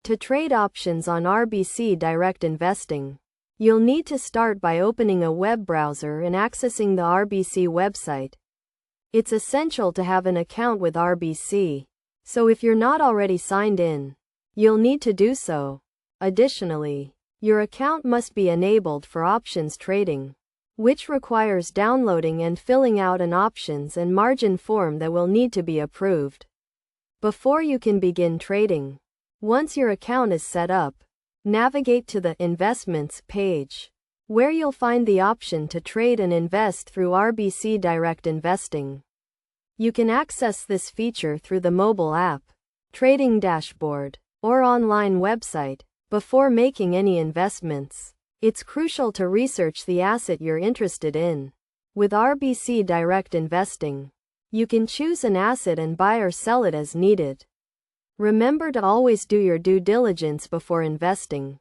To trade options on RBC Direct Investing, you'll need to start by opening a web browser and accessing the RBC website. It's essential to have an account with RBC, so if you're not already signed in, you'll need to do so. Additionally, your account must be enabled for options trading, which requires downloading and filling out an options and margin form that will need to be approved before you can begin trading. Once your account is set up, navigate to the Investments page, where you'll find the option to trade and invest through RBC Direct Investing. You can access this feature through the mobile app, trading dashboard, or online website. Before making any investments, it's crucial to research the asset you're interested in. With RBC Direct Investing, you can choose an asset and buy or sell it as needed. Remember to always do your due diligence before investing.